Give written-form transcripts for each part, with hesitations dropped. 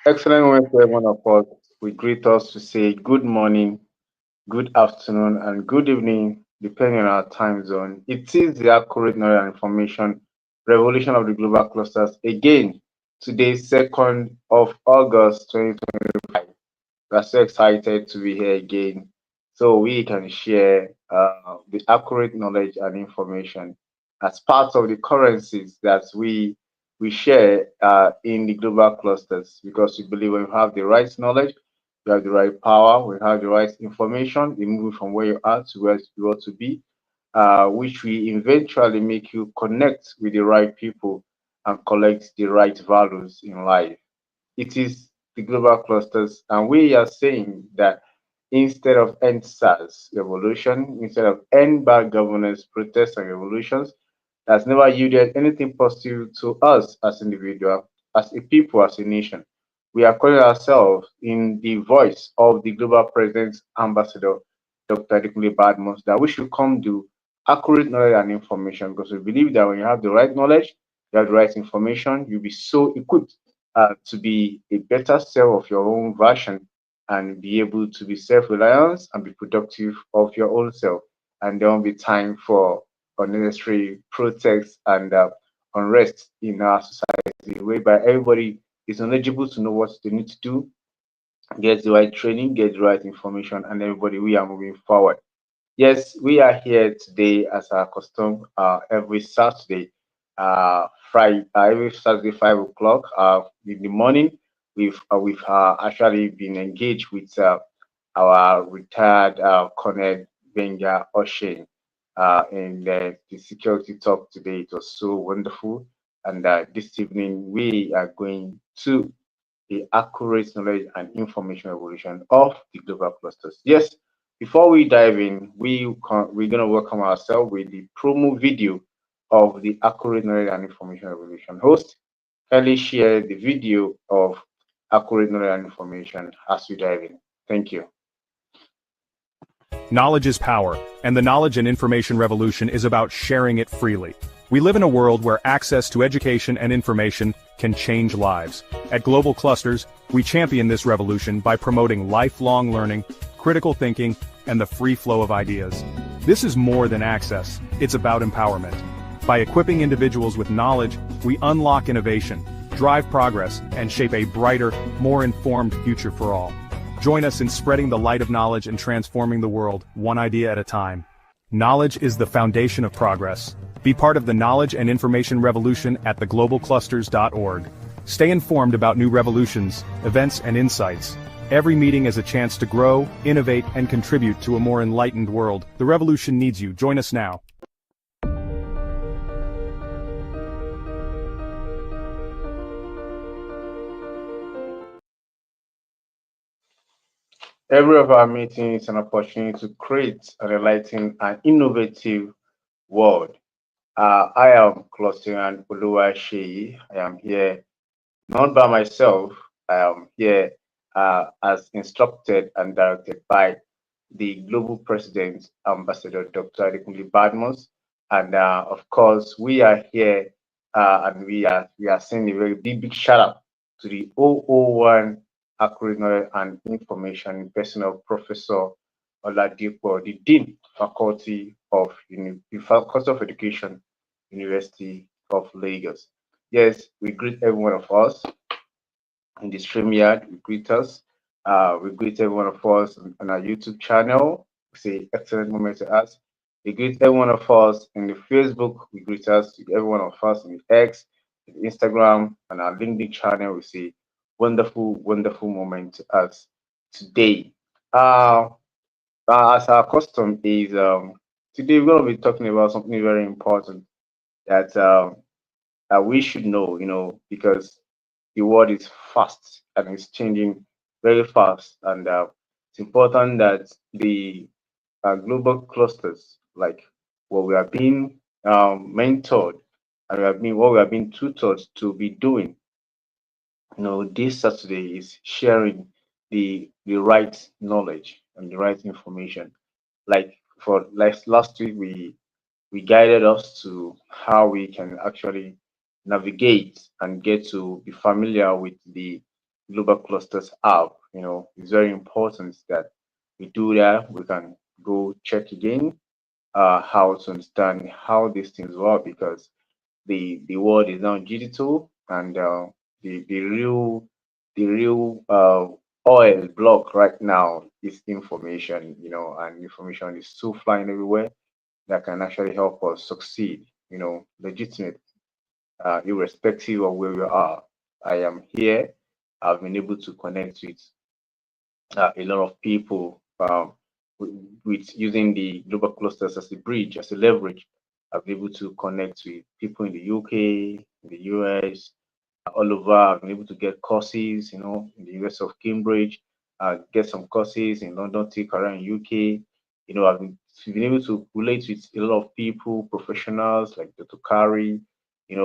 Excellent morning to everyone of us. We greet us to say good morning, good afternoon, and good evening, depending on our time zone. It is the accurate knowledge and information revolution of the global clusters. Again, today, 2nd of August 2025. We are so excited to be here again so we can share the accurate knowledge and information as part of the currencies that we share in the global clusters because we believe when you have the right knowledge, you have the right power, we have the right information, you move from where you are to where you want to be, which will eventually make you connect with the right people and collect the right values in life. It is the global clusters, and we are saying that instead of end SARS revolution, instead of end bad governance, protests, and revolutions, that's never yielded anything positive to us as individuals, as a people, as a nation. We are calling ourselves in the voice of the global president's ambassador, Dr. Adekunle Badmus, that we should come do accurate knowledge and information because we believe that when you have the right knowledge, you have the right information, you'll be so equipped to be a better self of your own version and be able to be self-reliant and be productive of your own self. And there won't be time for unnecessary protests and unrest in our society, whereby everybody is knowledgeable to know what they need to do, get the right training, get the right information, and everybody we are moving forward. Yes, we are here today as our custom every Saturday, every Saturday 5 o'clock in the morning. We've actually been engaged with our retired Colonel Benga Oshin in the security talk today. It was so wonderful, and this evening we are going to the accurate knowledge and information revolution of the global clusters. Yes, before we dive in, we're gonna welcome ourselves with the promo video of the accurate knowledge and information revolution. Host, kindly share the video of accurate knowledge and information as we dive in. Thank you. Knowledge is power, and the knowledge and information revolution is about sharing it freely. We live in a world where access to education and information can change lives. At Global Clusters, we champion this revolution by promoting lifelong learning, critical thinking, and the free flow of ideas. This is more than access, it's about empowerment. By equipping individuals with knowledge, we unlock innovation, drive progress, and shape a brighter, more informed future for all. Join us in spreading the light of knowledge and transforming the world, one idea at a time. Knowledge is the foundation of progress. Be part of the knowledge and information revolution at theglobalclusters.org. Stay informed about new revolutions, events, and insights. Every meeting is a chance to grow, innovate, and contribute to a more enlightened world. The revolution needs you. Join us now. Every of our meetings is an opportunity to create an enlightening and innovative world. I am Clostian Oluwaseyi. I am here not by myself. I am here as instructed and directed by the Global President, Ambassador Dr. Adekunle Badmus. And of course, we are here and we are sending a very big shout out to the 001 Accurate Knowledge and Information in person of Professor Oladipo, the Dean, Faculty of Education, University of Lagos. Yes, we greet every one of us in the StreamYard. We greet us. We greet every one of us on our YouTube channel. We say excellent moment to us. We greet every one of us in the Facebook. We greet us every one of us in the X, in the Instagram, and our LinkedIn channel. We say wonderful, wonderful moment to us today. Uh, as our custom is, today we're going to be talking about something very important that we should know, because the world is fast and it's changing very fast, and it's important that the global clusters, like what we are being mentored and what we are being tutored to be doing, this Saturday is sharing the right knowledge and the right information. Like for last week, we guided us to how we can actually navigate and get to be familiar with the global clusters have. It's very important that we do that. We can go check again how to understand how these things work, because the world is now digital, and the real oil block right now is information. And information is still flying everywhere that can actually help us succeed. Legitimate, irrespective of where we are. I am here. I've been able to connect with a lot of people with using the global clusters as a bridge, as a leverage. I've been able to connect with people in the UK, in the US, all over. I've been able to get courses, in the US of Cambridge, get some courses in London, take around UK. I've been able to relate with a lot of people, professionals like Dr. Kari, in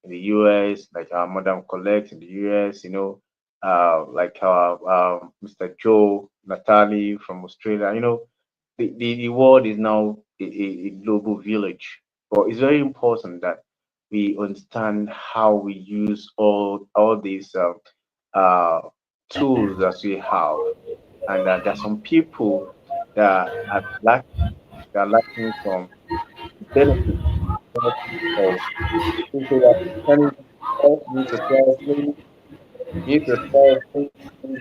the US, like our Madam Collect in the US, like our Mr. Joe Natali from Australia. The world is now a global village, but it's very important that we understand how we use all these uh, tools that we have, and there's some people that are lacking from benefit of people that turning need to sell things, need to sell things,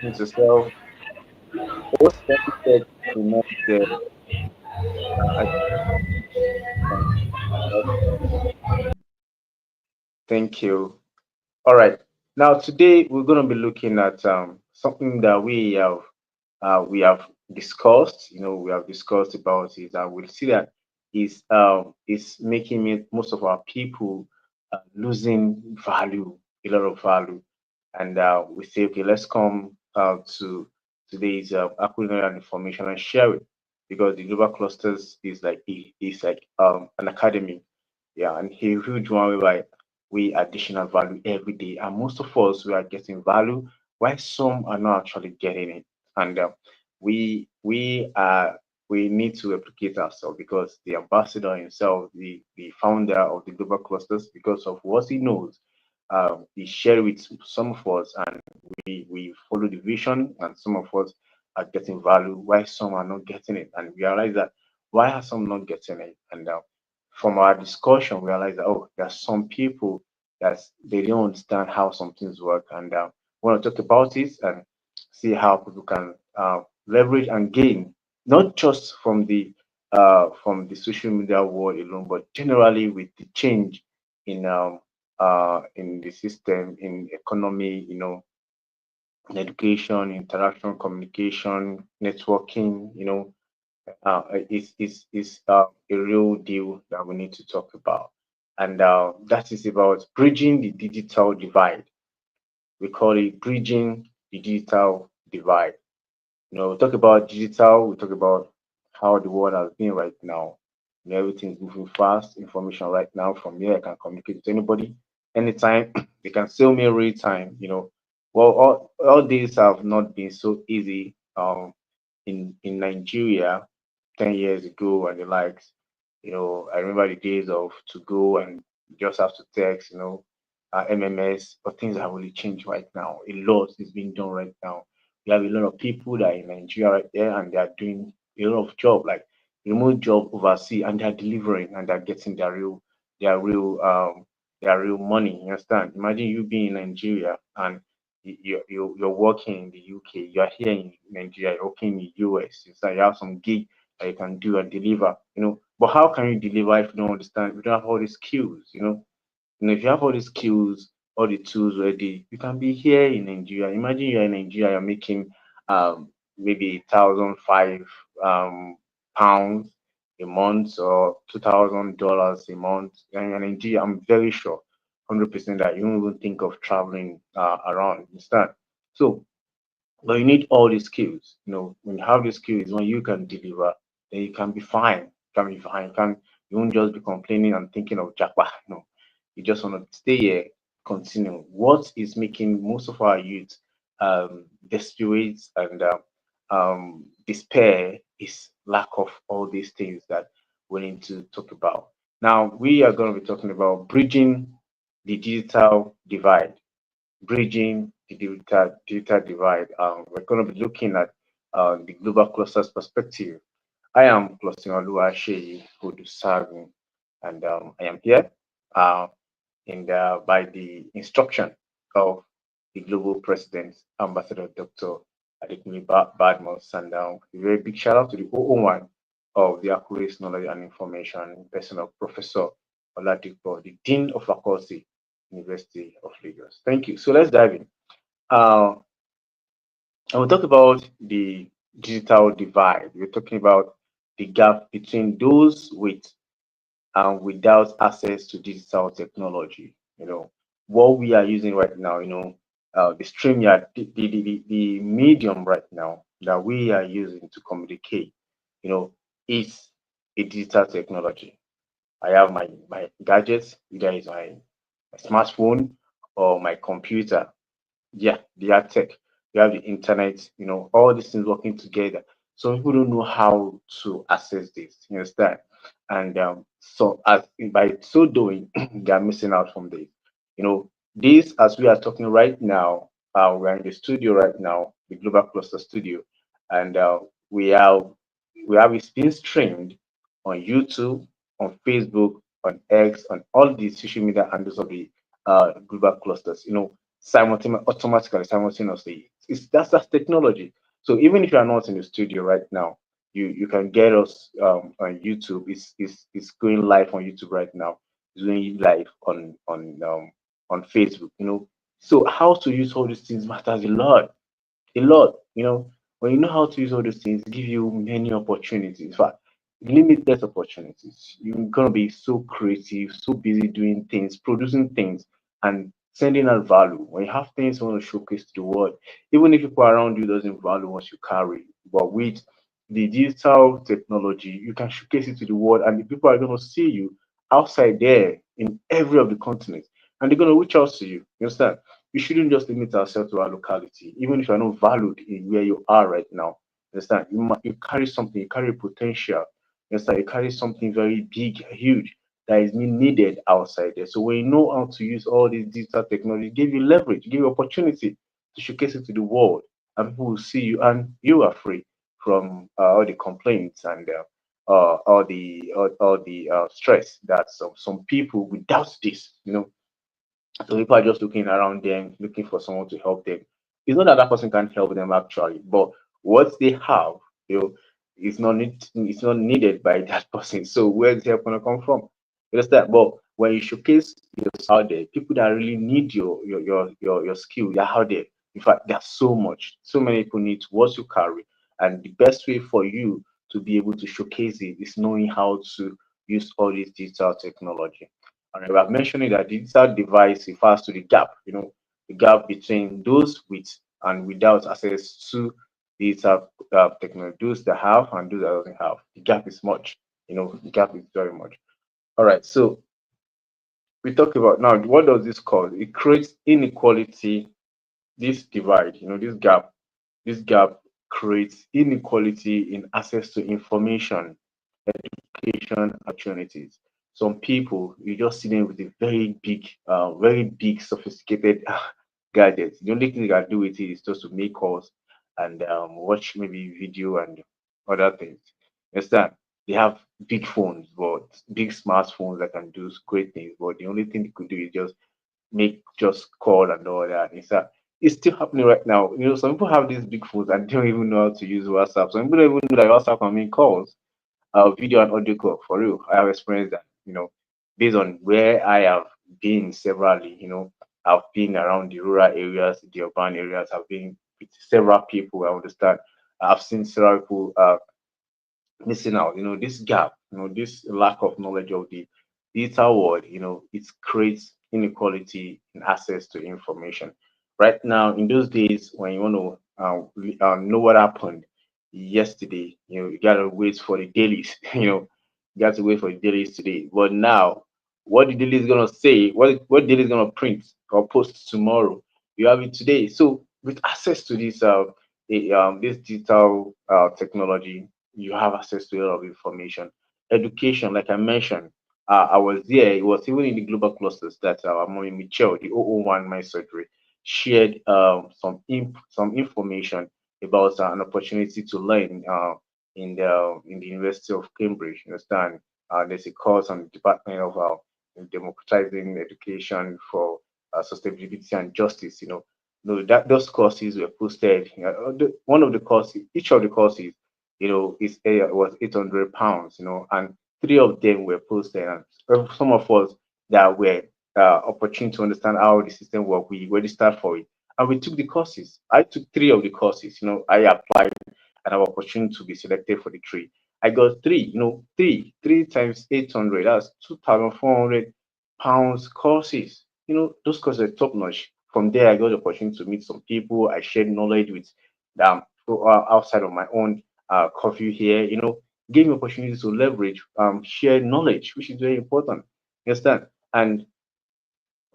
need to sell those benefits will not there. I thank you. All right. Now today we're going to be looking at something that we have discussed. We have discussed about it, and we'll see that is making most of our people losing value, a lot of value. And we say, okay, let's come to today's acquisition information and share it, because the global clusters is like an academy, yeah, and a huge one whereby we additional value every day, and most of us we are getting value, while some are not actually getting it. And we need to replicate ourselves, because the ambassador himself, the founder of the global clusters, because of what he knows, he shared with some of us, and we follow the vision, and some of us are getting value, while some are not getting it, and we realize that why are some not getting it. And from our discussion, we realize that, oh, there are some people that they don't understand how some things work, and we want to talk about it and see how people can leverage and gain, not just from the social media world alone, but generally with the change in the system, in economy, in education, interaction, communication, networking, is a real deal that we need to talk about. And that is about bridging the digital divide. We call it bridging the digital divide. We talk about digital, we talk about how the world has been right now. Everything's moving fast. Information right now from here, I can communicate with anybody, anytime. They can sell me real time. Well, all these have not been so easy in Nigeria 10 years ago and the likes. I remember the days of to go and you just have to text, MMS, but things have really changed right now. A lot is being done right now. We have a lot of people that are in Nigeria right there, and they are doing a lot of job, like remote job overseas, and they're delivering, and they're getting their real their real money. You understand? Imagine you being in Nigeria, and you're working in the UK, you're here in Nigeria, you're working in the US. It's like you have some gig that you can do and deliver. But how can you deliver if you don't understand, if you don't have all the skills? If you have all the skills, all the tools ready, you can be here in Nigeria. Imagine you're in Nigeria, you're making maybe 1,005 pounds a month, or $2,000 a month. And you're in Nigeria, I'm very sure, 100% that you don't even think of traveling around. You understand? So but you need all the skills. When you have the skills, when you can deliver, then you can be fine. You can be fine. You won't just be complaining and thinking of Jackpot. No, you just want to stay here, continue. What is making most of our youth desperate and despair is lack of all these things that we need to talk about. Now, we are going to be talking about bridging the digital divide, bridging the digital divide. We're going to be looking at the global clusters perspective. I am Cluster Oluwaseyi Odusagun, and I am here uh, by the instruction of the global president, Ambassador Dr. Adekunle Badmus, and a very big shout out to the OO1 of the Accurate Knowledge and Information in person of Professor Oladipo, the Dean of Faculty, University of Lagos. Thank you. So let's dive in. Uh, and we'll talk about the digital divide. We're talking about the gap between those with and without access to digital technology. What we are using right now, the StreamYard, the medium right now that we are using to communicate, you know, is a digital technology. I have my gadgets, either it's my smartphone or my computer. Yeah, they are tech. You have the internet, all these things working together. Some people don't know how to access this, you understand? And so as by so doing, they are missing out from this. This as we are talking right now, we're in the studio right now, the Global Cluster Studio, and we have we have it being streamed on YouTube, on Facebook, on X, on all the social media handles of the global clusters. Automatically, simultaneously. That's technology. So even if you are not in the studio right now, you can get us on YouTube. It's going live on YouTube right now. It's going live on Facebook. So how to use all these things matters a lot. When you know how to use all those things, give you many opportunities. In fact, limitless opportunities. You're gonna be so creative, so busy doing things, producing things, and sending out value. When you have things you want to showcase to the world, even if people around you doesn't value what you carry, but with the digital technology, you can showcase it to the world, and the people are gonna see you outside there in every of the continents, and they're gonna reach out to you. You understand? We shouldn't just limit ourselves to our locality, even if you're not valued in where you are right now. Understand? You carry something, you carry potential. Understand? You carry something very big, huge that is needed outside there. So when you know how to use all these digital technology, give you leverage, give you opportunity to showcase it to the world, and people will see you, and you are free from all the complaints and all the stress that some people without this, so people are just looking around them, looking for someone to help them. It's not that that person can't help them actually, but what they have, you know, it's not needed by that person. So where's the help gonna come from? You understand? But when you showcase yourself out there, people that really need your skill, they're out there. In fact, there's so much, so many people need what you carry, and the best way for you to be able to showcase it is knowing how to use all this digital technology. And we have mentioned it that digital device refers to the gap, the gap between those with and without access to digital technology, those that have and those that doesn't have. The gap is much, the gap is very much. All right, so we talk about now what does this cause? It creates inequality, this divide, this gap creates inequality in access to information, education opportunities. Some people, you just see them with a very big, sophisticated gadgets. The only thing they can do with it is just to make calls and watch maybe video and other things. Understand? They have big phones, but big smartphones that can do great things. But the only thing they could do is just call and all that. It's still happening right now. Some people have these big phones and don't even know how to use WhatsApp. Some people don't even know that WhatsApp can make calls, video and audio call. For real, I have experienced that. Based on where I have been severally. I've been around the rural areas, the urban areas. I've been with several people. I understand. I've seen several people missing out. This gap, this lack of knowledge of the digital world, it creates inequality in access to information. Right now, in those days, when you want to know what happened yesterday, you gotta wait for the dailies. You got to wait for the dailies today. But now, what the daily is gonna say, what daily is gonna print or post tomorrow, you have it today. So with access to this digital technology, you have access to a lot of information. Education, like I mentioned, I was there. It was even in the global clusters that our mommy Michelle, the 001 my surgery. shared some information about an opportunity to learn in the University of Cambridge. You understand? There's a course on the Department of Democratizing Education for Sustainability and Justice. No, that those courses were posted. One of the courses, each of the courses, is was £800. And three of them were posted, and some of us that were opportune to understand how the system works, we registered for it, and we took the courses. I took three of the courses. I applied and have opportunity to be selected for the three. I got three. Three times 800. That's £2,400 courses. Those courses are top notch. From there, I got the opportunity to meet some people. I shared knowledge with them outside of my own curfew here. Gave me opportunity to leverage, share knowledge, which is very important. You understand? And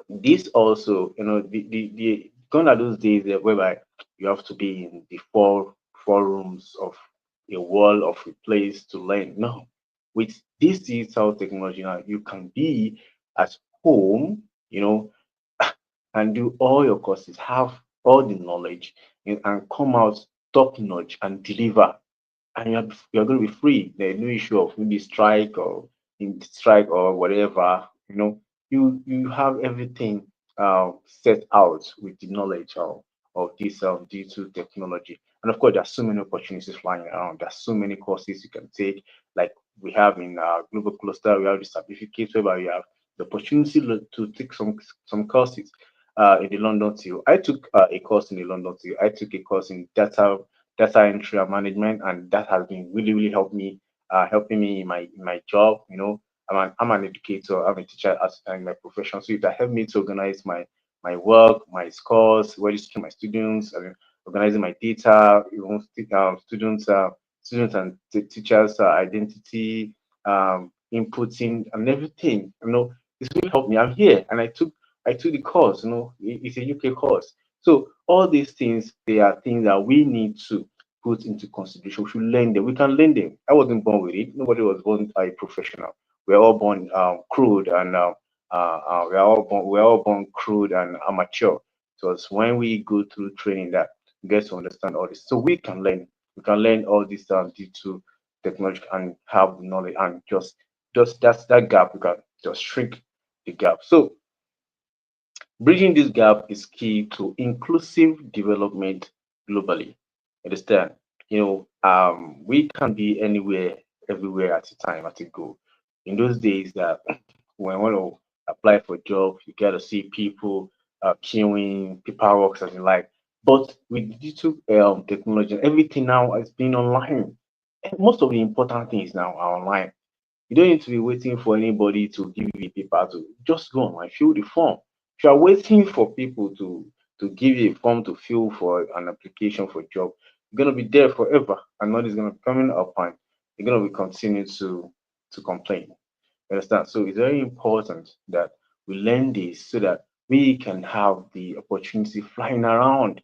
this also, the gone are those days whereby you have to be in the four rooms of a wall of a place to learn. No, with this digital technology now, you can be at home, and do all your courses, have all the knowledge, and come out top notch and deliver, and you're going to be free. There's no issue of maybe strike or whatever. You have everything set out with the knowledge of this digital technology. And of course, there's so many opportunities flying around. There's so many courses you can take. Like we have in Global Cluster, we have the certificates whereby you have the opportunity to take some courses in the London TU. I took a course in the London TU. I took a course in data entry and management, and that has been really really helping me in my job. I'm an educator, I'm a teacher in my profession, so that helped me to organize my work, my scores, registering my students, and organizing my data, students and teachers identity, inputting and everything. It's really helped me. I'm here, and I took the course. It's a UK course. So all these things, they are things that we need to put into consideration. We should learn them. We can learn them. I wasn't born with it. Nobody was born a professional. We're all born crude, and we're all born crude and amateur. So it's when we go through training that we get to understand all this. So we can learn. We can learn all this due technology and have knowledge, and just that's that gap. We can just shrink the gap. So bridging this gap is key to inclusive development globally. Understand? We can be anywhere, everywhere at a time, at a go. In those days that when you want to apply for a job, you get to see people queuing, paperwork, and the like. But with digital technology, everything now is being online. And most of the important things now are online. You don't need to be waiting for anybody to give you a paper to just go online, fill the form. If you are waiting for people to give you a form to fill for an application for a job, you're gonna be there forever, and nobody's gonna be coming up, and you're gonna be continuing to complain. You understand? So it's very important that we learn this so that we can have the opportunity flying around.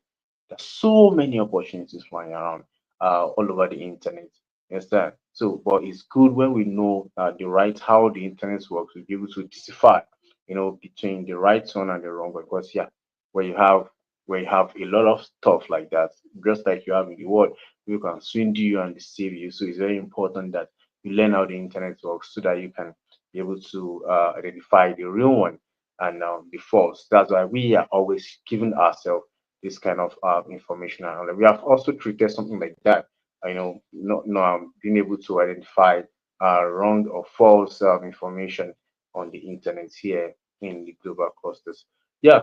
There's so many opportunities flying around all over the internet. You understand? So, but it's good when we know the right how the internet works. We'll be able to decipher, between the right one and the wrong one. Because yeah, where you have where you have a lot of stuff like that, just like you have in the world, you can swindle you and deceive you. So it's very important that you learn how the internet works so that you can be able to identify the real one and the false. That's why we are always giving ourselves this kind of information. And we have also treated something like that, not being able to identify wrong or false information on the internet here in the global clusters. Yeah.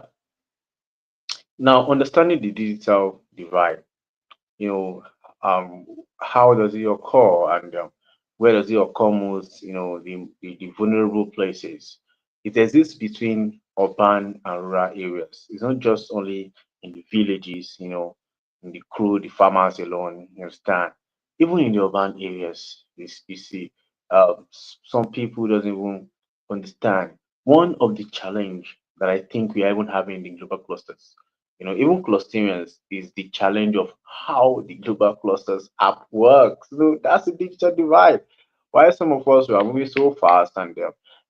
Now, understanding the digital divide, you know, um, how does it occur, and where does it occur most, the vulnerable places? It exists between urban and rural areas. It's not just only in the villages, in the crew, the farmers alone, you understand. Even in the urban areas, you see, some people doesn't even understand. One of the challenge that I think we are even having in the global clusters, even clustarians, is the challenge of how the global clusters app works. So that's the digital divide. Why some of us are moving so fast and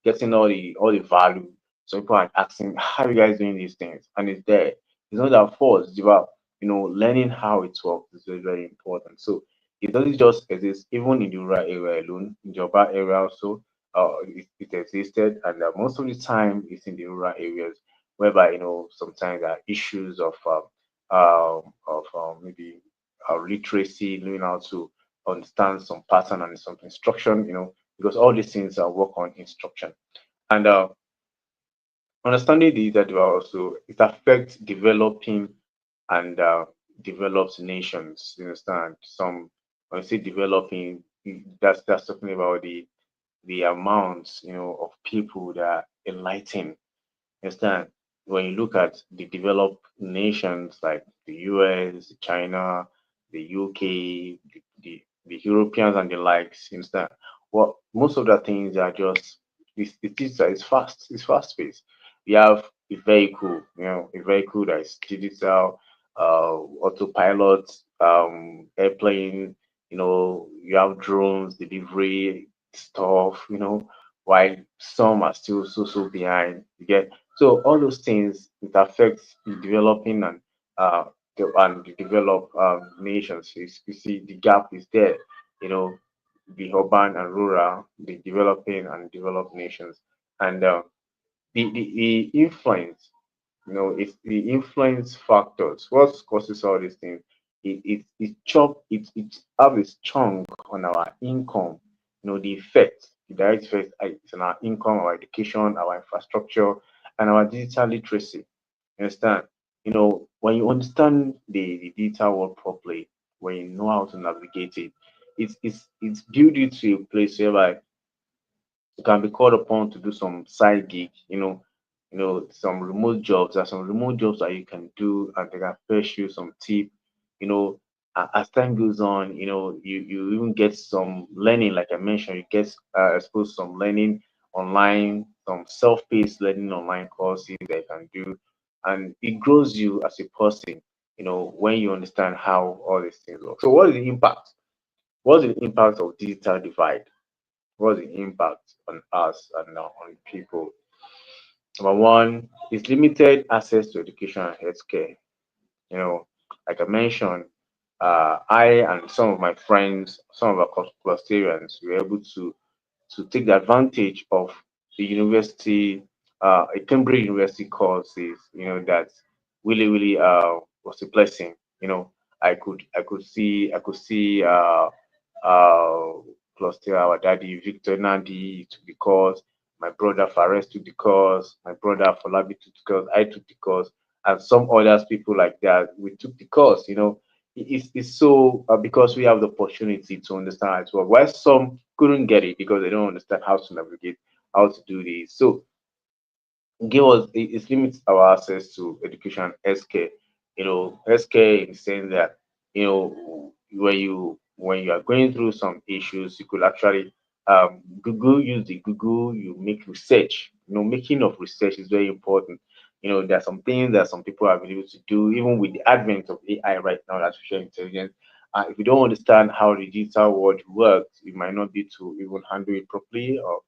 getting all the value. So people are asking, how are you guys doing these things? And it's there. It's not that force. It's about learning how it works is very very important. So it doesn't just exist even in the rural area alone. In the urban area also, it existed, and most of the time it's in the rural areas whereby sometimes there are issues of maybe literacy, knowing how to understand some pattern and some instruction. Because all these things are work on instruction and understanding the data also it affects developing and developed nations. You understand? Some when I say developing, that's talking about the amounts of people that are enlightened. Understand? When you look at the developed nations like the US, China, the UK, the Europeans and the likes, understand? Well, most of the things are just it's fast, it's fast paced. You have a vehicle, a vehicle that is digital, autopilot, airplane, you have drones, delivery stuff, while some are still so behind. You get so all those things it affects the developing and the developed nations. You see the gap is there, you know, the urban and rural, the developing and developed nations, and the influence it's the influence factors. What causes all these things? It have a chunk on our income. The effect, the direct effect is on our income, our education, our infrastructure, and our digital literacy. You understand? When you understand the digital world properly, when you know how to navigate it, it's built you to a place whereby you can be called upon to do some side gig, some remote jobs. There are some remote jobs that you can do and they can fetch you some tip, you know. As time goes on, you even get some learning, like I mentioned, you get exposed to some learning online, some self-paced learning online courses that you can do, and it grows you as a person, when you understand how all these things work. So what is the impact? What's the impact of digital divide? What's the impact on us and on people? Number one is limited access to education and healthcare. You know, like I mentioned, I and some of my friends, some of our clusterians, were able to take the advantage of the university, a Cambridge University courses, that really was a blessing. I could see cluster our daddy Victor Nandi took the course, my brother Fares took the course, my brother Falabi took the course, I took the course, and some others people like that. We took the course. It's so because we have the opportunity to understand as well. While some couldn't get it because they don't understand how to navigate, how to do this. So it limits our access to education and healthcare. Healthcare in the sense that when you are going through some issues, you could actually use the Google. You make research. Making of research is very important. There are some things that some people have been able to do, even with the advent of AI right now, artificial intelligence. If you don't understand how the digital world works, you might not be able to even handle it properly or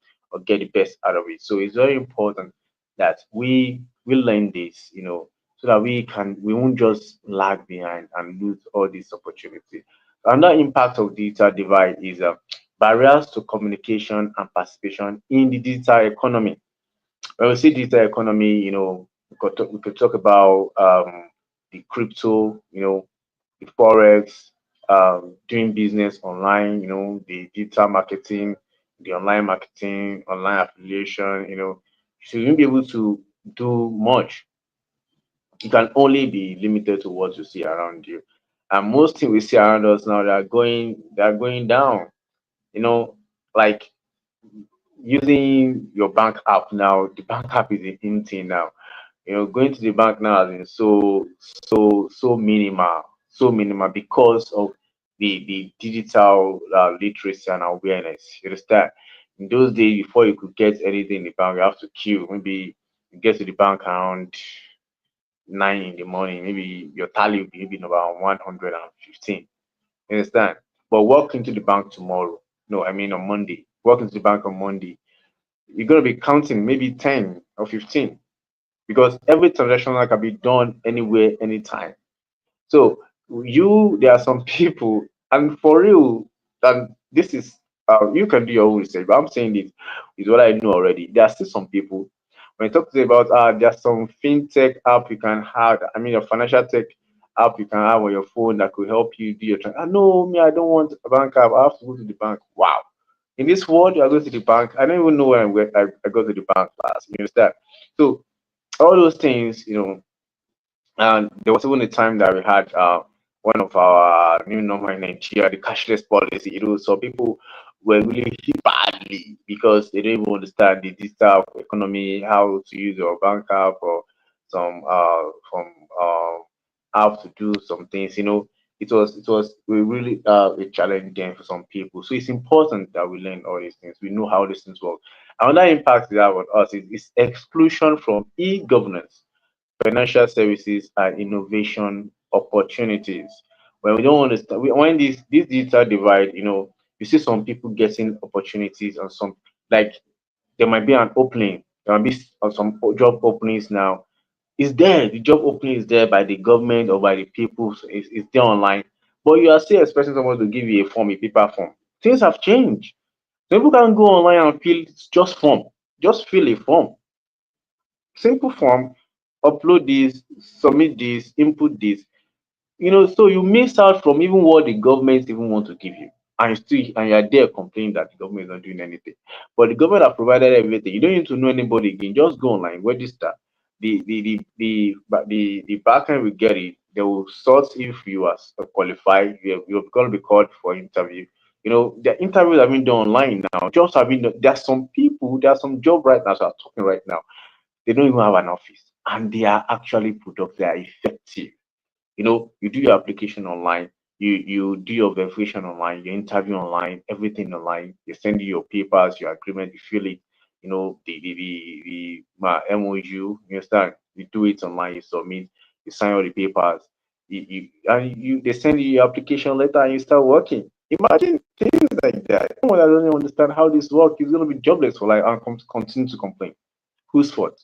get the best out of it. So it's very important that we learn this, so that we won't just lag behind and lose all these opportunities. Another impact of digital divide is barriers to communication and participation in the digital economy. When we see digital economy, we could talk about the crypto, the forex, doing business online, the digital marketing, the online marketing, online affiliation, so you won't be able to do much. You can only be limited to what you see around you. And most things we see around us now, they are going down. You know, like using your bank app now. The bank app is a in thing now. Going to the bank now has been so minimal because of the digital literacy and awareness. You understand? In those days, before you could get anything in the bank, you have to queue. Maybe you get to the bank around 9 in the morning. Maybe your tally will be maybe number 115. You understand? But walk into the bank tomorrow. No, I mean on Monday. Walk into the bank on Monday. You're gonna be counting maybe 10 or 15. because every transaction now can be done anywhere, anytime. So there are some people, and for real, and this is, you can do your own research, but I'm saying this is what I know already. There are still some people, when I talk to you about, there's some fintech app you can have, I mean, a financial tech app you can have on your phone that could help you do your no, me, I don't want a bank app. I have to go to the bank. Wow. In this world, you are going to the bank. I don't even know when I go to the bank last. You understand? So all those things, and there was even a time that we had, one of our new normal in Nigeria, the cashless policy. So people were really hit badly because they don't even understand the digital economy, how to use your bank app or some from how to do some things. It was really a challenge then for some people. So it's important that we learn all these things. We know how these things work. Another impact it have on us is exclusion from e-governance, financial services, and innovation opportunities. When we don't understand, when this digital divide, you see some people getting opportunities, and some, like, there might be an opening, there might be some job openings now. It's there, the job opening is there by the government or by the people, so it's there online, but you are still expecting someone to give you a form, a paper form. Things have changed. So people can go online and fill just form, just fill a form, simple form, upload this, submit this, input this. So you miss out from even what the government even want to give you. And you're there complaining that the government is not doing anything. But the government have provided everything. You don't need to know anybody again. Just go online, register. The back end will get it. They will sort if you are qualified. You're going to be called for interview. The interviews have been done online now. Jobs have been done. There are some job right now, so I'm talking right now, they don't even have an office, and they are actually productive, they are effective. You do your application online, you do your verification online, your interview online, everything online. They send you your papers, your agreement, you fill it, the MOU, you understand? You do it online, you submit, you sign all the papers, they send you your application letter, and you start working. Imagine things like that. Someone that doesn't understand how this works is going to be jobless for life and continue to complain. Whose fault?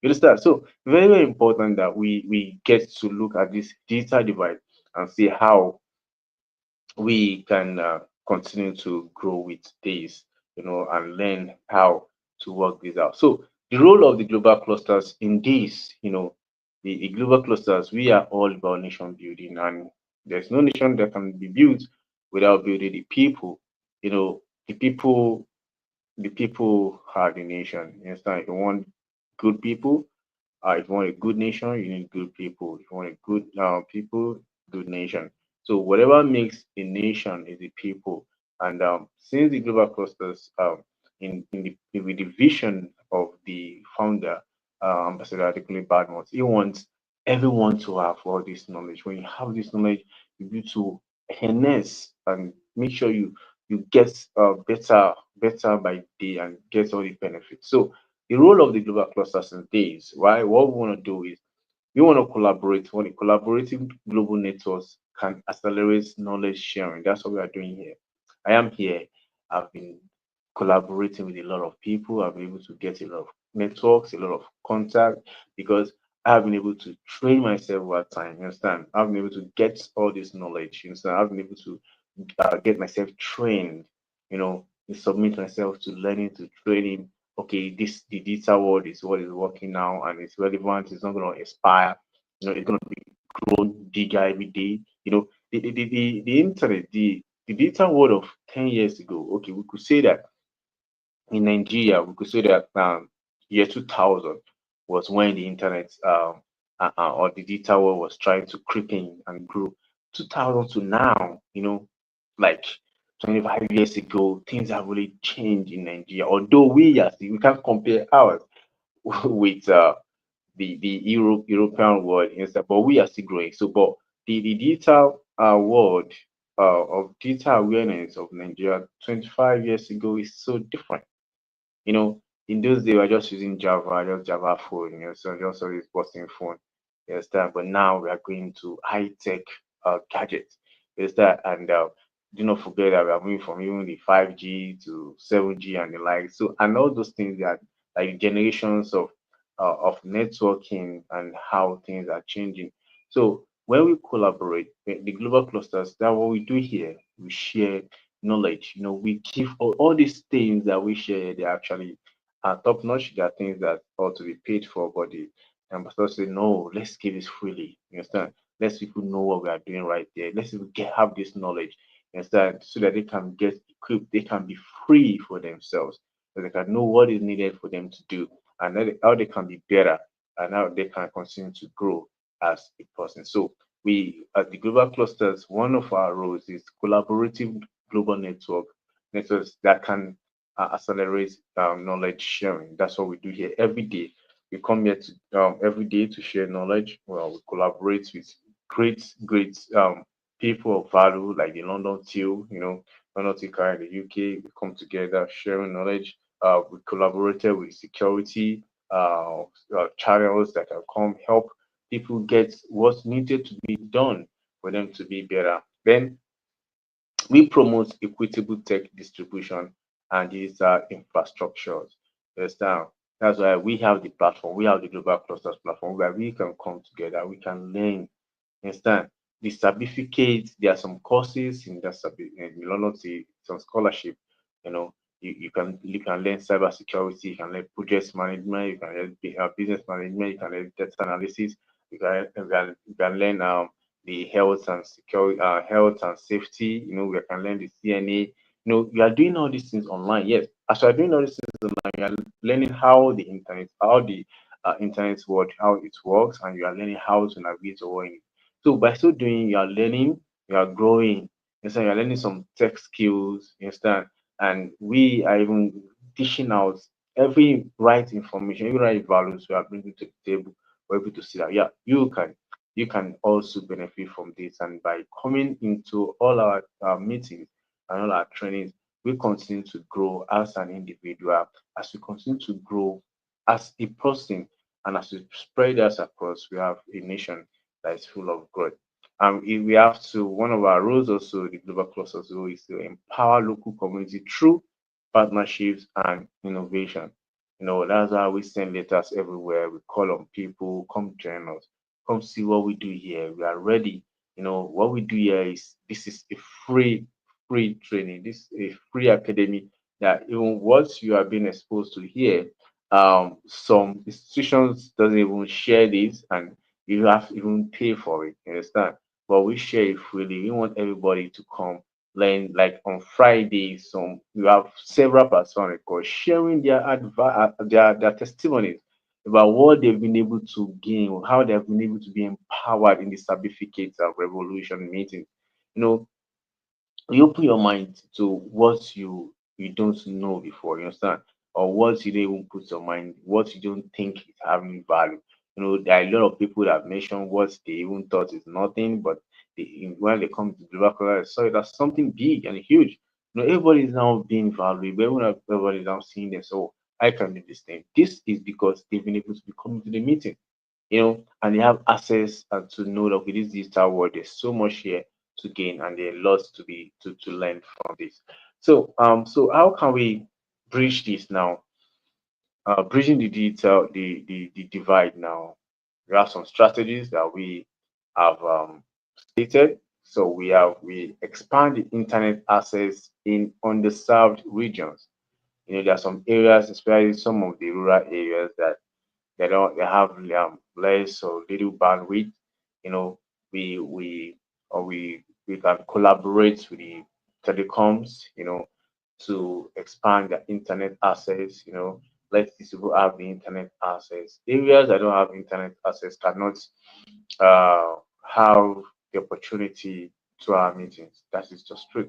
You understand? So very, very important that we get to look at this digital divide and see how we can continue to grow with this, and learn how to work this out. So the role of the global clusters in this, the global clusters, we are all about nation building, and there's no nation that can be built without building the people. The people, are the nation. You understand? If you want good people, if you want a good nation, you need good people. If you want a good people, good nation. So whatever makes a nation is the people. And since the global clusters, with the vision of the founder, Ambassador Adekunle Badmus, he wants everyone to have all this knowledge. When you have this knowledge, you need to harness and make sure you get better by day and get all the benefits. So the role of the global clusters in this, right? What we want to do is we want to collaborate. When the collaborative global networks can accelerate knowledge sharing. That's what we are doing here. I am here. I've been collaborating with a lot of people. I've been able to get a lot of networks, a lot of contact, because I've been able to train myself over time. You understand? I've been able to get all this knowledge. You understand? I've been able to get myself trained. Submit myself to learning, to training. Okay, this the digital world is what is working now, and it's relevant. It's not going to expire. It's going to be grown bigger every day. The internet, the digital world of 10 years ago. Okay, we could say that in Nigeria, we could say that year 2000 was when the internet, or the digital world was trying to creep in and grow. 2000 to now, like 25 years ago, things have really changed in Nigeria. Although we can't compare ours with the European world instead, but we are still growing. So, but the digital world of digital awareness of Nigeria 25 years ago is so different. In those days, we were just using Java, just Java phone, so just always busting phone. Yes, that. But now we are going to high tech gadgets. Yes, that. And do not forget that we are moving from even the 5G to 7G and the like. So, and all those things that, like, generations of of networking and how things are changing. So when we collaborate, the global clusters, that's what we do here. We share knowledge. We give all these things that we share. They actually are top notch. They are things that ought to be paid for, but the ambassador say no. Let's give this freely. You understand? Let people know what we are doing right there. Let's people have this knowledge. You understand? So that they can get equipped. They can be free for themselves. So they can know what is needed for them to do and how they can be better and how they can continue to grow as a person. So we at the global clusters, one of our roles is collaborative global networks that can accelerate knowledge sharing. That's what we do here every day. We come here to every day to share knowledge. Well, we collaborate with great people of value like the London Teal, London Teal in the UK. We come together sharing knowledge. We collaborated with security channels that can come help people get what's needed to be done for them to be better. Then we promote equitable tech distribution and digital infrastructures. Understand? That's why we have the platform, we have the Global Clusters platform where we can come together, we can learn. Understand? The certificates, there are some courses in that in London, some scholarship, you know. You can learn cybersecurity, you can learn project management, you can learn business management, you can learn data analysis, you can learn the health and security, health and safety. We can learn the CNA. You are doing all these things online. Yes, as you are doing all these things online, you are learning how the internet world, how it works, and you are learning how to navigate your way. So by so doing, you are learning, you are growing. You understand? You are learning some tech skills. You understand? And we are even dishing out every right information, every right values we are bringing to the table for people to see that yeah, you can also benefit from this. And by coming into all our meetings and all our trainings, we continue to grow as an individual, as we continue to grow as a person, and as we spread us across, we have a nation that is full of growth. If we have to, one of our roles also, the global clusters role is to empower local community through partnerships and innovation. That's how we send letters everywhere. We call on people, come join us, come see what we do here. We are ready. What we do here is this is a free training. This is a free academy that even what you are being exposed to here, some institutions doesn't even share this, and you have to even pay for it. You understand? But we share it freely. We want everybody to come learn. Like on Friday, some you have several persons on record sharing their testimonies about what they've been able to gain, how they've been able to be empowered in the certificates of revolution meetings. You know, you open your mind to what you don't know before, you understand, or what you don't even put your mind, what you don't think is having value. There are a lot of people that mention what they even thought is nothing, but when they come to global career, sorry, that's something big and huge. Everybody is now being valuable. Everybody is now seeing this. So I can do this thing. This is because they've been able to be coming to the meeting, and they have access and to know that with this digital world, there's so much here to gain and there are lots to learn from this. So how can we bridge this now? Bridging the divide now. We have some strategies that we have stated. So we expand the internet access in underserved regions. There are some areas, especially some of the rural areas, that they have less or little bandwidth. You know, we can collaborate with the telecoms, to expand the internet access. Let these people have the internet access. Areas that don't have internet access cannot uh, have the opportunity to our meetings. That is just true.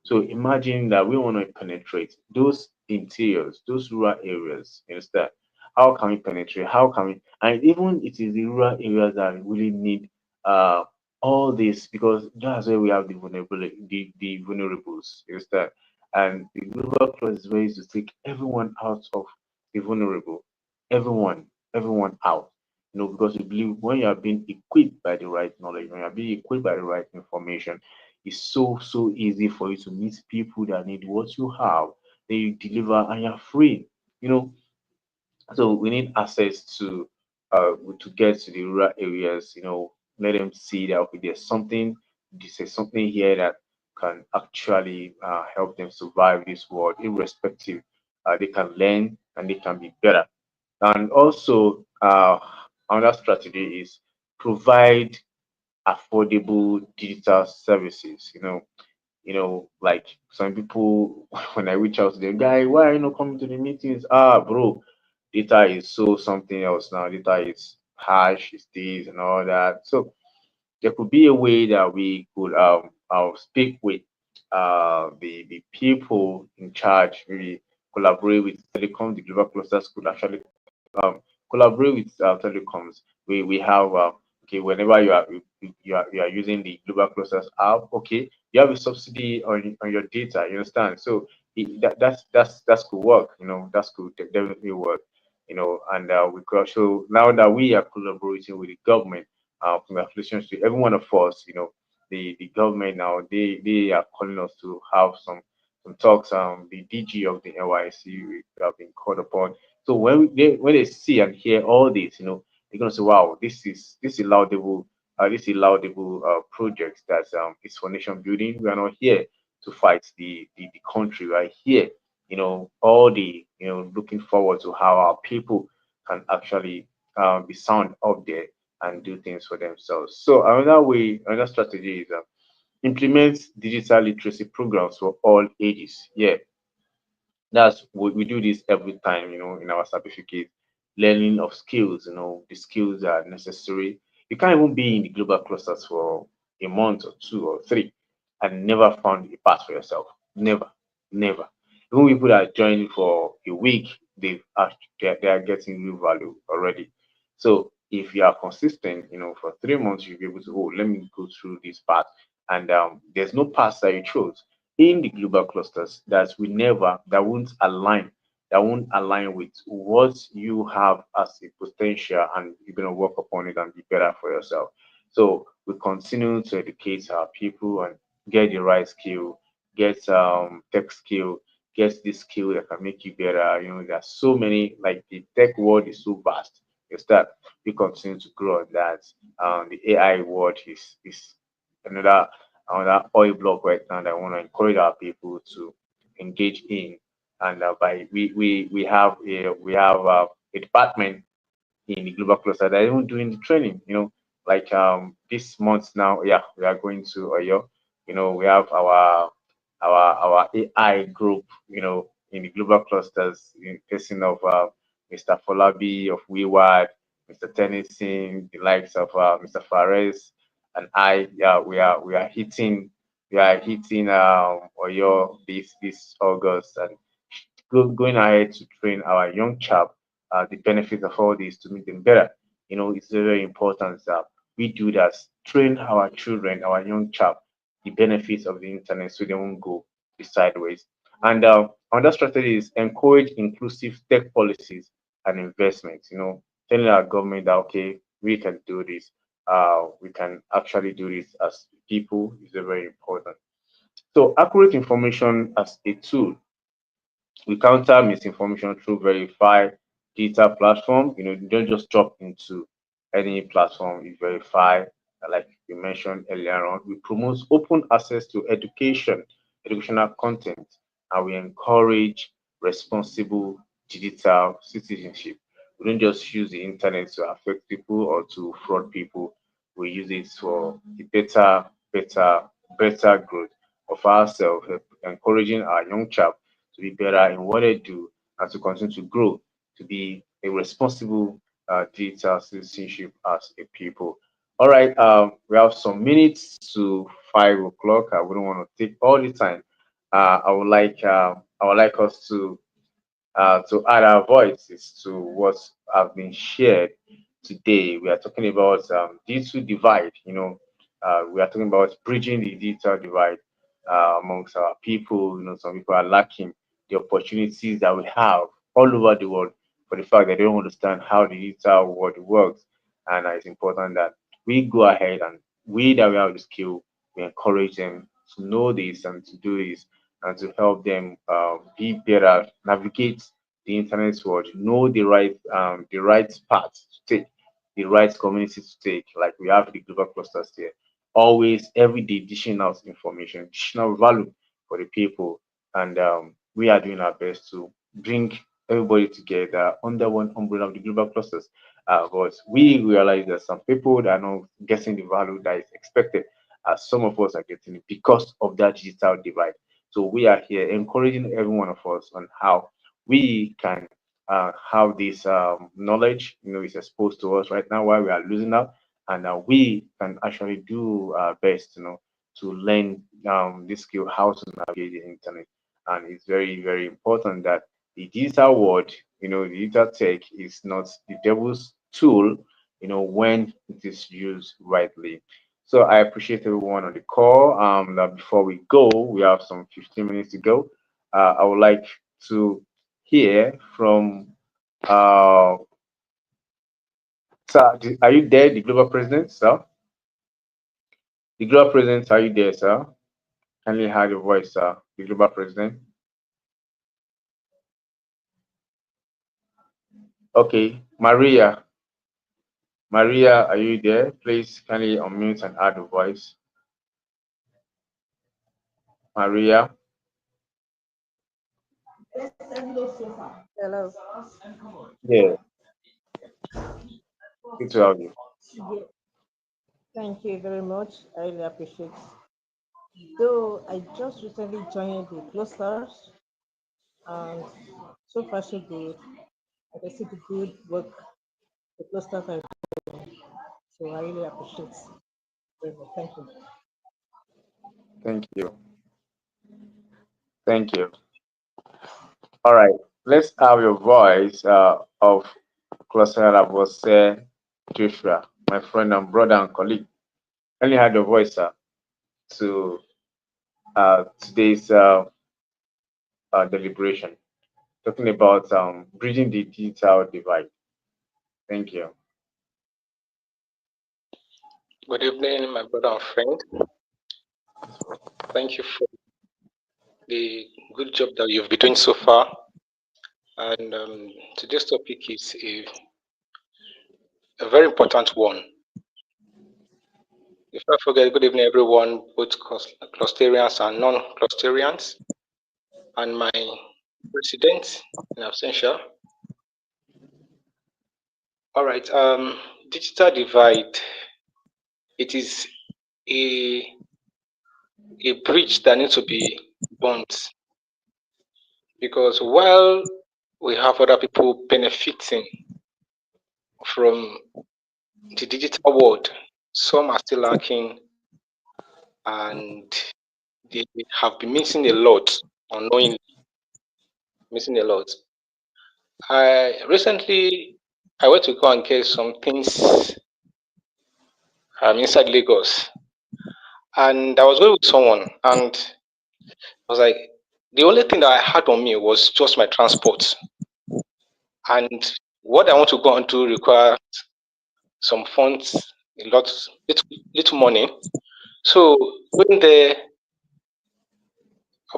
So imagine that we want to penetrate those interiors, those rural areas. You understand? How can we penetrate? How can we? And even it is the rural areas that really need uh, all this, because that's where we have the the vulnerables. You understand? And the global clause is ways to take everyone out of the vulnerable, everyone, everyone out. Because we believe when you are being equipped by the right knowledge, when you are being equipped by the right information, it's so easy for you to meet people that need what you have, then you deliver and you're free. You know, So we need access to get to the rural areas. Let them see that okay, there's something here that can actually help them survive this world, irrespective. They can learn and they can be better. And also, another strategy is provide affordable digital services. Like some people, when I reach out to them, guy, why are you not coming to the meetings? Ah, bro, data is so something else now. Data is hash, is this and all that. So there could be a way that we could speak with the people in charge, maybe collaborate with telecom. The global clusters could actually collaborate with telecoms. We have okay, whenever you are using the global clusters app, okay, you have a subsidy on your data. You understand? So that's could work. That's could definitely work. And we could also, now that we are collaborating with the government, congratulations to every one of us. The government now, they are calling us to have some talks. The DG of the NYC, we have been called upon. So when they see and hear all this, they're gonna say, "Wow, this is laudable. This is laudable project that is for nation building. We are not here to fight the country. We are here, all the looking forward to how our people can actually be sound up there and do things for themselves." So another way, another strategy is implement digital literacy programs for all ages. Yeah, that's we do this every time, in our certificate, learning of skills, the skills that are necessary. You can't even be in the global clusters for a month or two or three and never found a path for yourself. Never, never. Even people that are joining for a week, they are getting real value already. So if you are consistent, for 3 months, you'll be able to, oh, let me go through this path. And there's no path that you chose in the global clusters that won't align with what you have as a potential, and you're going to work upon it and be better for yourself. So we continue to educate our people and get the right skill, get tech skill, get this skill that can make you better. There's so many, like the tech world is so vast. It's that we continue to grow on that. The AI world is another oil block right now that I want to encourage our people to engage in. And by we have a department in the global cluster that are even doing the training. Like this month now, yeah, we are going to Oyo. We have our AI group, in the global clusters, in person of Mr. Folabi of WeWard, Mr. Tennyson, the likes of Mr. Fares, and I. Yeah, we are hitting Oyo this August, and going ahead to train our young chap the benefits of all this to make them better. It's very important that we do that, train our children, our young chap, the benefits of the internet so they won't go the sideways. And another strategy is encourage inclusive tech policies and investments. Telling our government that, okay, we can do this, we can actually do this as people is very important. So accurate information as a tool. We counter misinformation through verified data platform. You don't just drop into any platform. You verify, like we mentioned earlier on. We promote open access to educational content, and we encourage responsible digital citizenship. We don't just use the internet to affect people or to fraud people. We use it for the better growth of ourselves, encouraging our young chap to be better in what they do and to continue to grow, to be a responsible digital citizenship as a people. All right, we have some minutes to 5 o'clock. I wouldn't want to take all the time. I would like us to add our voices to what have been shared today. We are talking about digital divide. We are talking about bridging the digital divide amongst our people. Some people are lacking the opportunities that we have all over the world for the fact that they don't understand how the digital world works. And it's important that we go ahead and we that we have the skill, we encourage them to know this and to do this and to help them be better, navigate the internet's world, know the right path to take, the right community to take. Like we have the global clusters here. Always every day dishing out information, dishing out value for the people, and we are doing our best to bring everybody together under one umbrella of the global clusters. But we realize that some people are not getting the value that is expected, as some of us are getting it because of that digital divide. So we are here encouraging every one of us on how we can have this knowledge, is exposed to us right now while we are losing out, and we can actually do our best, to learn this skill, how to navigate the internet. And it's very, very important that the digital world, the digital tech is not the devil's tool, when it is used rightly. So I appreciate everyone on the call. That before we go, we have some 15 minutes to go. I would like to hear from sir. Are you there, the global president, sir? The global president, are you there, sir? Kindly hear your voice, sir. The global president. Okay, Maria. Maria, are you there? Please kindly unmute and add a voice. Maria. Hello. Yeah, good to have you. Yeah, thank you very much. I really appreciate. Though I just recently joined the clusters, and so far so good. I can see the good work the clusters are doing. So I really appreciate very much. Thank you. Thank you. Thank you. All right. Let's have your voice of Cluster Labose Joshua, my friend and brother and colleague. Kindly had your voice, sir, to today's deliberation, talking about bridging the digital divide. Thank you. Good evening, my brother and friend. Thank you for the good job that you've been doing so far. And today's topic is a very important one. If I forget, good evening, everyone, both clusterians and non-clusterians, and my president in absentia. All right. Digital divide. It is a bridge that needs to be burnt because while we have other people benefiting from the digital world, some are still lacking and they have been missing a lot, unknowingly missing a lot. I recently I went to go and get some things inside Lagos, and I was going with someone, and I was like, the only thing that I had on me was just my transport, and what I want to go and do require some funds, a lot, little money. So when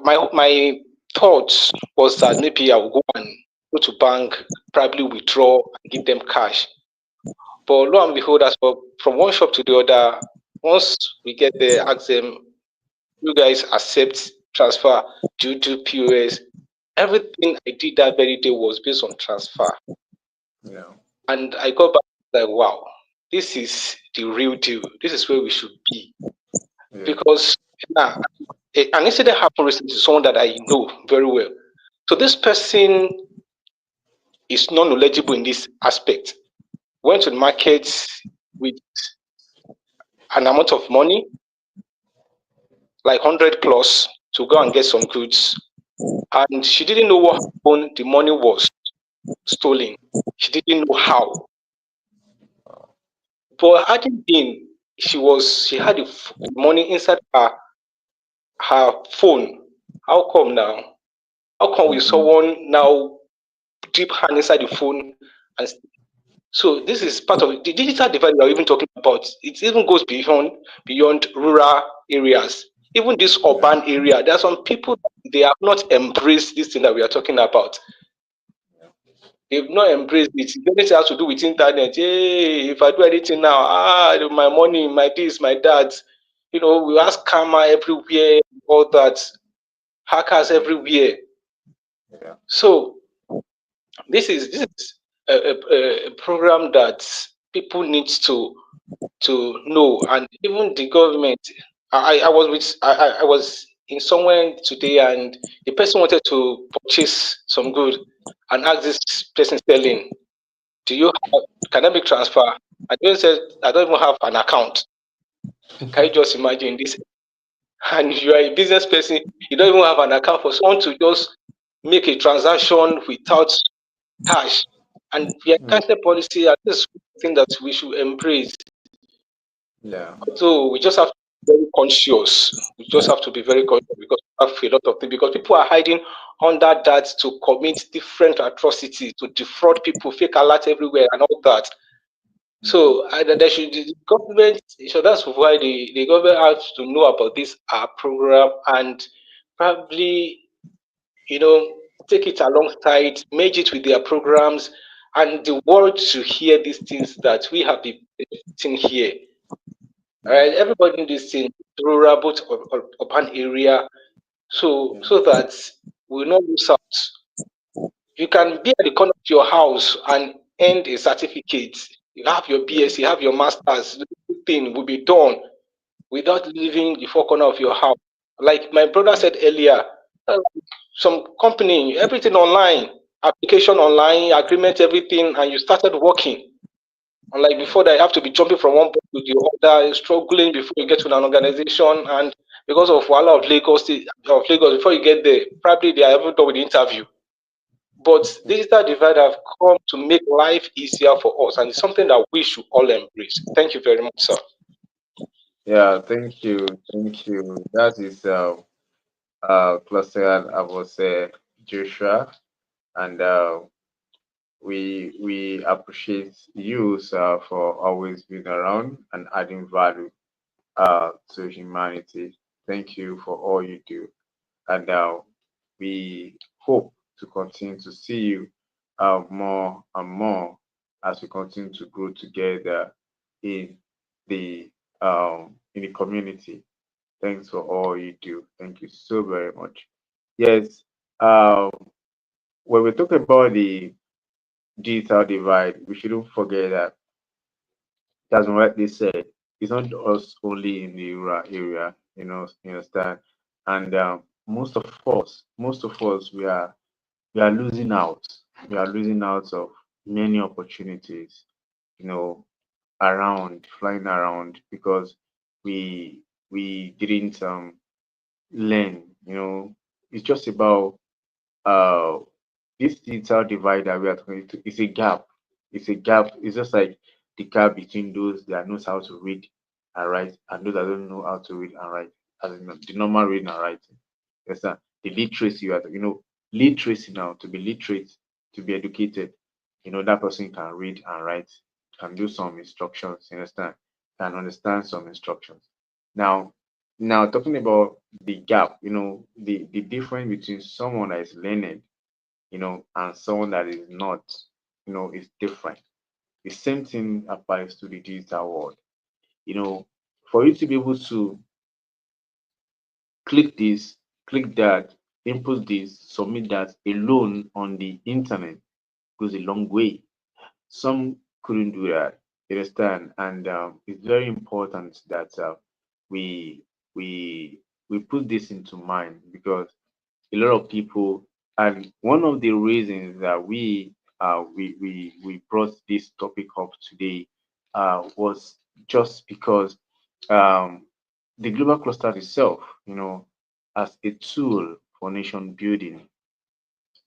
my thoughts was that maybe I will go to bank, probably withdraw and give them cash. But lo and behold, as for from one shop to the other, once we get there, ask them, you guys accept transfer, do you do POS? Everything I did that very day was based on transfer. Yeah. And I got back like, wow, this is the real deal. This is where we should be. Yeah. Because an incident happened recently to someone that I know very well. So this person is not knowledgeable in this aspect. Went to the market with an amount of money, like 100 plus, to go and get some goods. And she didn't know what happened. The money was stolen. She didn't know how. But hadn't been, she had the money inside her phone. How come now? How come with Mhm. someone now deep hand inside the phone and so this is part of the digital divide we are even talking about. It even goes beyond rural areas. Even this Yeah. urban area, there are some people they have not embraced this thing that we are talking about. They've not embraced it. If anything has to do with internet, hey, if I do anything now, my money, my this, my that, we ask karma everywhere, all that, hackers everywhere. Yeah. So this is a program that people need to know, and even the government. I was in somewhere today, and the person wanted to purchase some good, and asked this person selling, "Do you have? Can I make transfer?" I don't said I don't even have an account. Can you just imagine this? And you are a business person, you don't even have an account for someone to just make a transaction without cash. And the Mm. cashless policy, I think, is something that we should embrace. Yeah. So we just have to be very conscious. We just have to be very conscious because we have a lot of things. Because people are hiding under that to commit different atrocities, to defraud people, fake alert everywhere, and all that. So there should the government. So that's why the government has to know about this program, and probably take it alongside, merge it with their programs, and the world to hear these things that we have been benefiting here. All Yeah. right, everybody in this thing, rural, both urban area, Yeah. so that we will not lose out. You can be at the corner of your house and earn a certificate. You have your Yeah. BS, you have your masters. Everything will be done without leaving the four corner of your house. Like my brother said earlier, uh, some company, everything online, application online, agreement, everything, and you started working. Unlike before, that you have to be jumping from one point to the other, struggling before you get to an organization, and because of Wala of Lagos, before you get there, probably they are even done with the interview. But digital divide have come to make life easier for us, and it's something that we should all embrace. Thank you very much, sir. Yeah. Thank you. Thank you. That is cluster I was Joshua, and we appreciate you, sir, for always being around and adding value to humanity. Thank you for all you do, and we hope to continue to see you more and more as we continue to grow together in the in the community. Thanks for all you do. Thank you so very much. Yes, when we talk about the digital divide, we shouldn't forget that, as rightly said, it's not us only in the rural area, you understand? And most of us, we are losing out. We are losing out of many opportunities, you know, flying around because we didn't learn. It's just about uh this digital divide that we are talking to is a gap. It's a gap. It's just like the gap between those that knows how to read and write and those that don't know how to read and write, as in the normal reading and writing. Yes, sir. The literacy literacy now, to be literate, to be educated, that person can read and write, can do some instructions, you understand, can understand some instructions. Now, now talking about the gap, the difference between someone that is learned, and someone that is not, is different. The same thing applies to the digital world. You know, for you to be able to click this, click that, input this, submit that alone on the internet goes a long way. Some couldn't do that. You understand? And it's very important that we we we put this into mind because a lot of people, and one of the reasons that we brought this topic up today was just because um, the global cluster itself, as a tool for nation building,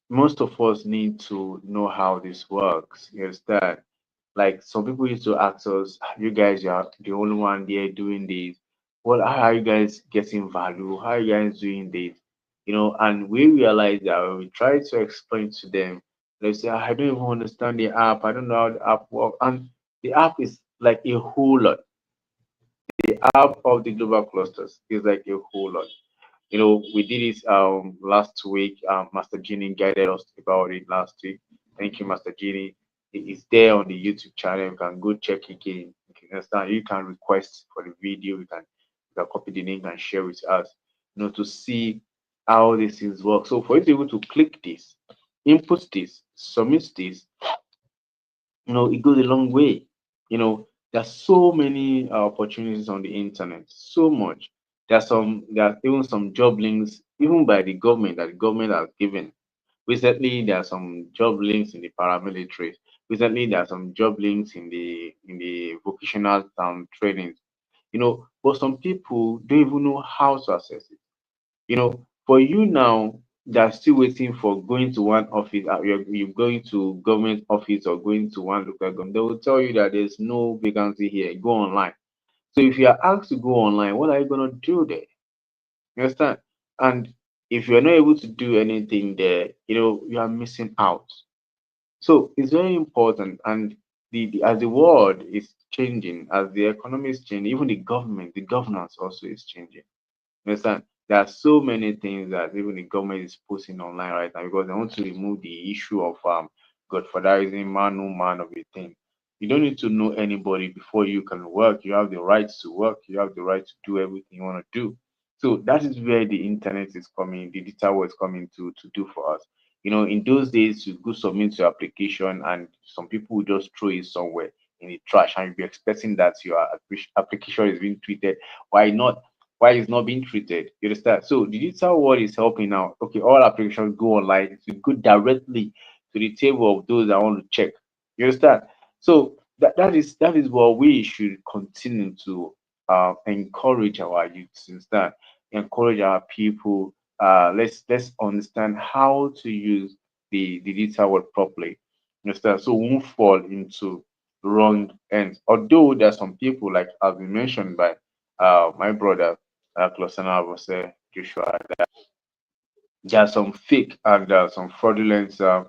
most of us need to know how this works. You understand? Like some people used to ask us, "Ah, you guys are the only one there doing this. Well, how are you guys getting value? How are you guys doing this?" And we realize that when we try to explain to them, they say, "Ah, I don't even understand the app. I don't know how the app works." And the app is like a whole lot. The app of the global clusters is like a whole lot. We did it last week. Master Genie guided us about it last week. Thank you, Master Genie. It is there on the YouTube channel. You can go check again. You can understand. You can request for the video. You can copy the link and share with us. To see how these things work. So for you to be able to click this, input this, submit this, it goes a long way. There's so many opportunities on the internet, so much. There's even some job links, even by the government that the government has given. Recently, there are some job links in the paramilitary. Recently, there are some job links in the vocational training. But some people don't even know how to access it. For you now that are still waiting for going to one office, you're going to government office or going to one local government, they will tell you that there's no vacancy here. Go online. So if you are asked to go online, what are you gonna do there? You understand? And if you're not able to do anything there, you are missing out. So it's very important. And as the world is changing, as the economy is changing, even the government, the governance also is changing. You understand? There are so many things that even the government is posting online right now because they want to remove the issue of godfatherism, man, no man of a thing. You don't need to know anybody before you can work. You have the right to work. You have the right to do everything you want to do. So that is where the internet is coming, the digital world is coming to do for us. In those days, you go submit your application, and some people will just throw it somewhere in the trash, and you'll be expecting that your application is being treated. Why not? Why it's not being treated? You understand? So the digital world is helping now. Okay, all applications go online to go directly to the table of those that want to check. You understand? So that is what we should continue to encourage our youth. Understand? Encourage our people. Let's understand how to use the digital world properly. You understand? So we won't fall into wrong ends. Although there are some people, like have been mentioned by my brother Closana was Joshua, there are some fake and some fraudulent uh,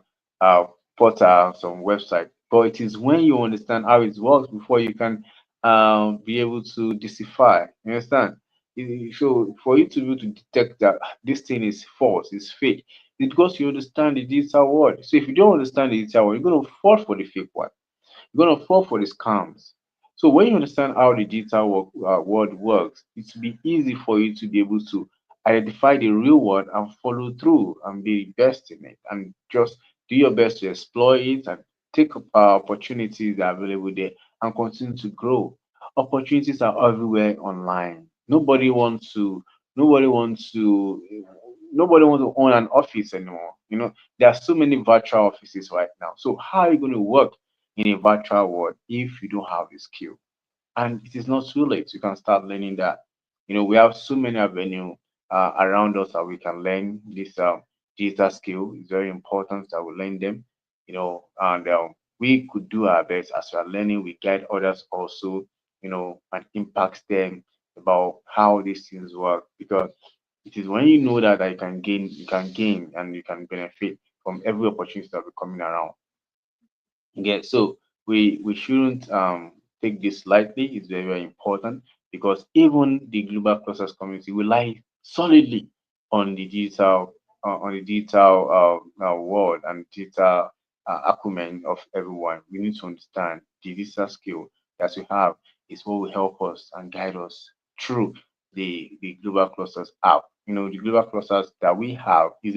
portal, some website. But it is when you understand how it works before you can be able to decipher. You understand? So for you to be able to detect that this thing is false, is fake, it's because you understand the digital world. So if you don't understand the digital world, you're going to fall for the fake one. You're gonna fall for the scams. So when you understand how the digital world works, it will be easy for you to be able to identify the real one and follow through and be the best in it, and just do your best to exploit it and take opportunities that are available there and continue to grow. Opportunities are everywhere online. Nobody wants to nobody wants to own an office anymore. There are so many virtual offices right now. So how are you going to work in a virtual world if you don't have the skill? And it is not too late. You can start learning that. We have so many avenue around us that we can learn this digital skill. It's very important that we learn them. And we could do our best as we are learning. We guide others also. And impact them about how these things work, because it is when you know that you can gain and you can benefit from every opportunity that will be coming around. Yeah, so we shouldn't take this lightly. It's very, very important because even the global process community rely solidly on the digital world and digital acumen of everyone. We need to understand the digital skill that we have is what will help us and guide us through the global clusters app. The global clusters that we have is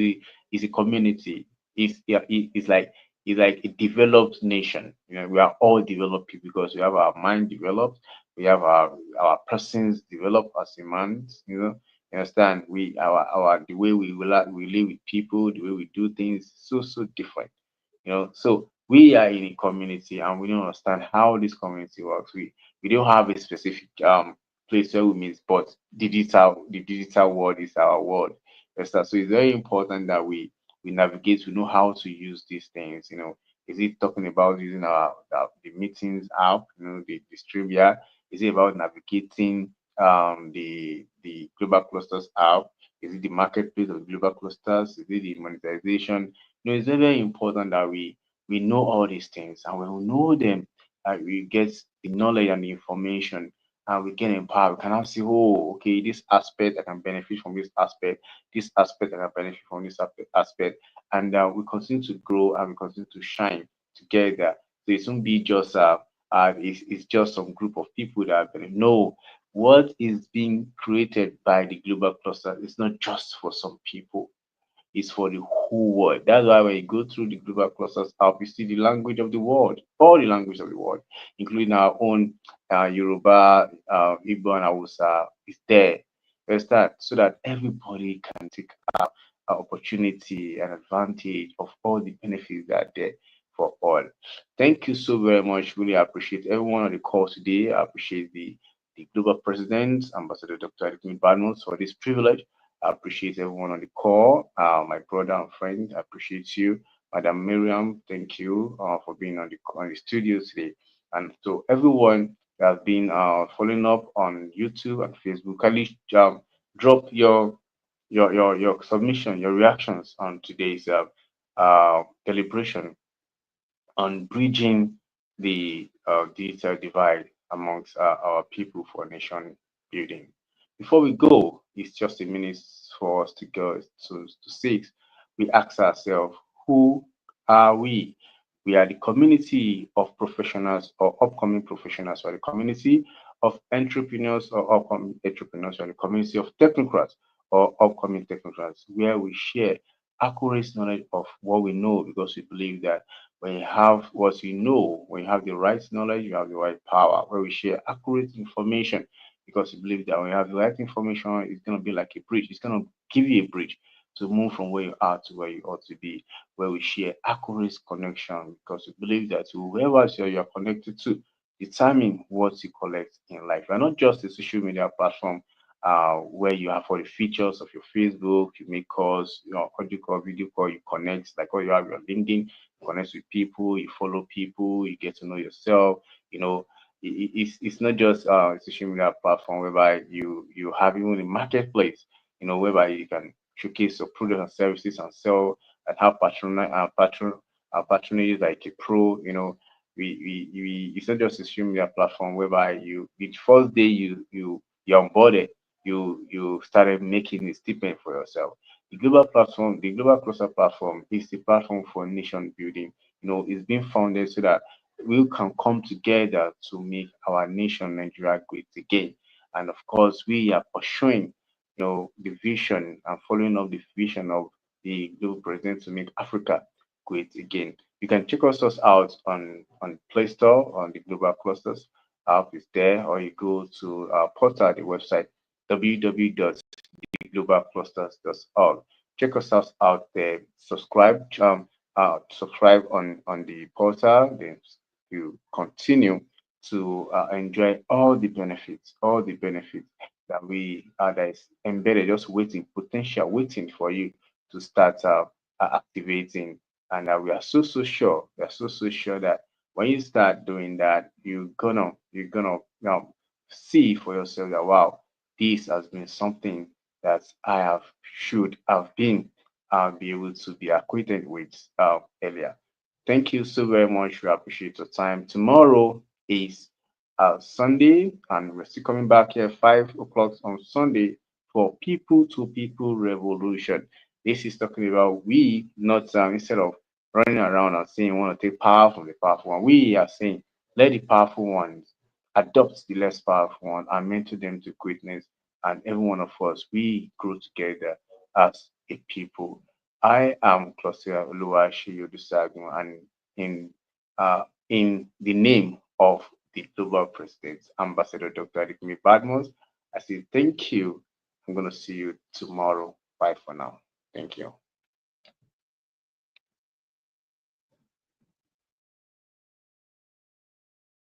a community. It's a developed nation. We are all developed people because we have our mind developed, we have our persons developed as a man. You understand? We our the way we live with people, the way we do things, so different. So we are in a community and we don't understand how this community works. We don't have a specific place where we meet, but the digital world is our world. Understand? So it's very important that we navigate, we know how to use these things. Is it talking about using the meetings app, the StreamYard? Is it about navigating the global clusters app? Is it the marketplace of global clusters? Is it the monetization? It's very, very important that we know all these things, and when we know them, we get the knowledge and the information, and we gain empowered, we can now see, oh, okay, this aspect I can benefit from this aspect I can benefit from this aspect, and we continue to grow and we continue to shine together. So it won't be just it's just some group of people that are no. What is being created by the global cluster is not just for some people, is for the whole world. That's why when you go through the global clusters app, you see the language of the world, all the language of the world, including our own Yoruba, Igbo, and Hausa is there. There's that, so that everybody can take opportunity and advantage of all the benefits that are there for all. Thank you so very much. Really appreciate everyone on the call today. I appreciate the global president, Ambassador Dr. Adekunle Badmus, for this privilege. I appreciate everyone on the call, my brother and friend. I appreciate you, Madam Miriam. Thank you for being on the studio today, and to everyone that has been following up on YouTube and Facebook. Kindly drop your submission, your reactions on today's deliberation on bridging the digital divide amongst our people for nation building. Before we go, it's just a minute for us to go to six. We ask ourselves, who are we? We are the community of professionals or upcoming professionals. We are the community of entrepreneurs or upcoming entrepreneurs. We are the community of technocrats or upcoming technocrats, where we share accurate knowledge of what we know, because we believe that when you have what you know, when you have the right knowledge, you have the right power. Where we share accurate information, because we believe that when you have the right information, it's going to be like a bridge. It's going to give you a bridge to move from where you are to where you ought to be. Where we share accurate connection, because we believe that whoever you are connected to determine what you collect in life. You're not just a social media platform where you have all the features of your Facebook, you make calls, audio call, video call, you connect, like what you have your LinkedIn, connect with people, you follow people, you get to know yourself. You know, it's not just a social media platform whereby you have even a marketplace, whereby you can showcase your products and services and sell and have patronage like a pro. It's not just a social media platform whereby the first day you're onboarded, you started making a stipend for yourself. The global cluster platform is the platform for nation building. It's been founded so that we can come together to make our nation Nigeria great again. And of course, we are pursuing, the vision and following up the vision of the global president to make Africa great again. You can check us out on Play Store on the Global Clusters app is there, or you go to our portal, the website www.theglobalclusters.org. Check us out there. Subscribe on the portal. Then you continue to enjoy all the benefits that is embedded, just waiting, potential waiting for you to start activating. And we are so sure, we are so sure that when you start doing that, you're gonna see for yourself that wow, this has been something that I have should have been be able to be acquainted with earlier. Thank you so very much. We appreciate your time. Tomorrow is Sunday, and we're still coming back here 5 o'clock on Sunday for people to people revolution. This is talking about we, not instead of running around and saying we want to take power from the powerful one. We are saying let the powerful ones adopt the less powerful one and mentor them to greatness. And every one of us, we grow together as a people. I am Klosia Oluwashi Yodusagun, and in the name of the global president, Ambassador Dr. Adekunle Badmus, I say thank you. I'm going to see you tomorrow. Bye for now. Thank you.